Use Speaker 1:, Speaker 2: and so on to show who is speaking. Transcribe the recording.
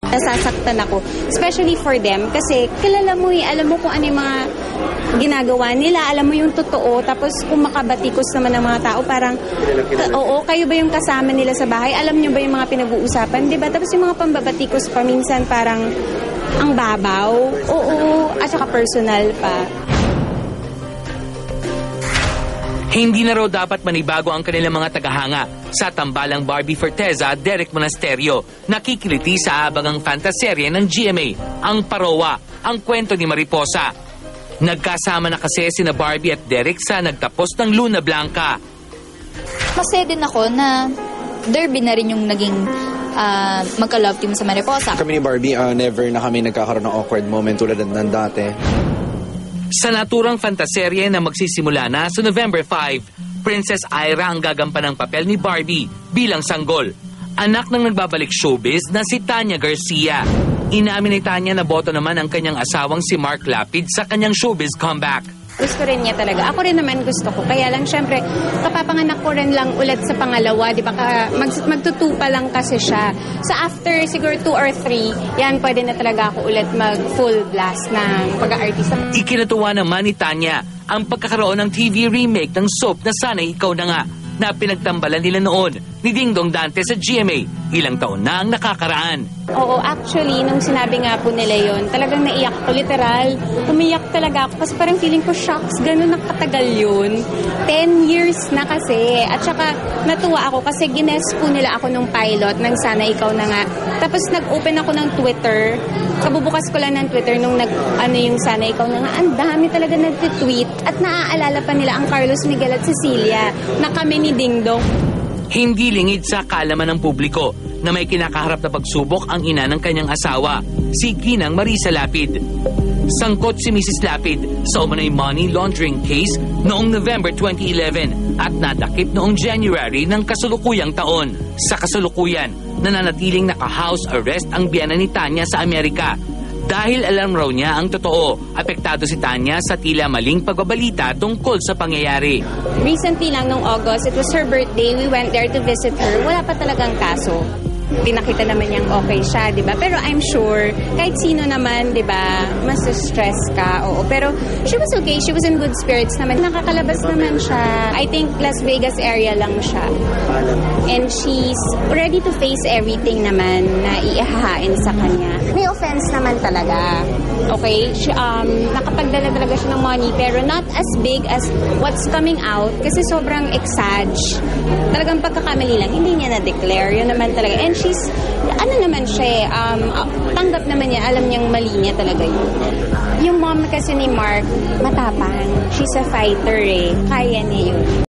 Speaker 1: Nasasaktan ako, especially for them, kasi kilala mo alam mo kung ano yung mga ginagawa nila, alam mo yung totoo, tapos kung makabatikos naman ng mga tao, parang, oo, kayo ba yung kasama nila sa bahay? Alam nyo ba yung mga pinag-uusapan? Diba? Tapos yung mga pambabatikos pa, minsan parang ang babaw, oo, at saka personal pa.
Speaker 2: Hindi na raw dapat manibago ang kanilang mga tagahanga. Sa tambalang Barbie Forteza, Derek Monasterio, nakikiliti sa abagang fantaserye ng GMA, ang Parowa, ang kwento ni Mariposa. Nagkasama na kasi sina Barbie at Derek sa nagtapos ng Luna Blanca.
Speaker 3: Masaya din ako na derby na rin yung naging magka-love team sa Mariposa.
Speaker 4: Kami ni Barbie, never na kami nagkakaroon ng awkward moment tulad ng dati.
Speaker 2: Sa naturang fantaserye na magsisimula na sa November 5, Princess Ira ang gagampan ng papel ni Barbie bilang sanggol. Anak ng nagbabalik showbiz na si Tanya Garcia. Inamin ni Tanya na boto naman ang kanyang asawang si Mark Lapid sa kanyang showbiz comeback.
Speaker 1: Gusto rin niya talaga. Ako rin naman gusto ko. Kaya lang, syempre, kapapanganak ko rin lang ulit sa pangalawa. Di ba? Magtutupa lang kasi siya. So after siguro 2 or 3, yan, pwede na talaga ako ulit mag-full blast ng pag-aartista.
Speaker 2: Ikinatuwa naman ni Tanya ang pagkakaroon ng TV remake ng soap na Sana'y Ikaw Na Nga na pinagtambalan nila noon ni Dingdong Dante sa GMA. Ilang taon na ang nakakaraan.
Speaker 1: Oo, actually, nung sinabi nga po nila yon, talagang naiyak ko, literal. Umiyak talaga ako kasi parang feeling ko, shocks, gano'n nakatagal yun. 10 years na kasi. At saka natuwa ako kasi gines po nila ako nung pilot ng Sana Ikaw Na Nga. Tapos nag-open ako ng Twitter. Kabubukas ko lang ng Twitter nung yung Sana Ikaw Na Nga. Ang dami talaga nag-tweet. At naaalala pa nila ang Carlos Miguel at Cecilia na kami ni Dingdong.
Speaker 2: Hindi lingid sa kaalaman ng publiko na may kinakaharap na pagsubok ang ina ng kanyang asawa, si Ginang Marisa Lapid. Sangkot si Mrs. Lapid sa umano'y money laundering case noong November 2011 at nadakip noong January ng kasalukuyang taon. Sa kasalukuyan, nananatiling naka-house arrest ang biyana ni Tanya sa Amerika. Dahil alam raw niya ang totoo, apektado si Tanya sa tila maling pagbabalita tungkol sa pangyayari.
Speaker 1: Recently lang, nung August, it was her birthday, we went there to visit her. Wala pa talagang kaso. Pinakita naman niyang okay siya, di ba? Pero I'm sure, kahit sino naman, di ba, mas stress ka, oo. Pero she was okay, she was in good spirits naman. Nakakalabas naman siya. I think Las Vegas area lang siya. And she's ready to face everything naman na ihahain sa kanya. May offense naman talaga. Okay? Nakapagdala talaga siya ng money, pero not as big as what's coming out kasi sobrang exage. Talagang pagkakamali lang, hindi niya na-declare. Yun naman talaga. And she's, naman siya, tanggap naman niya, alam niyang mali niya talaga yun. Yung mom kasi ni Mark, matapang. She's a fighter Kaya niya yun.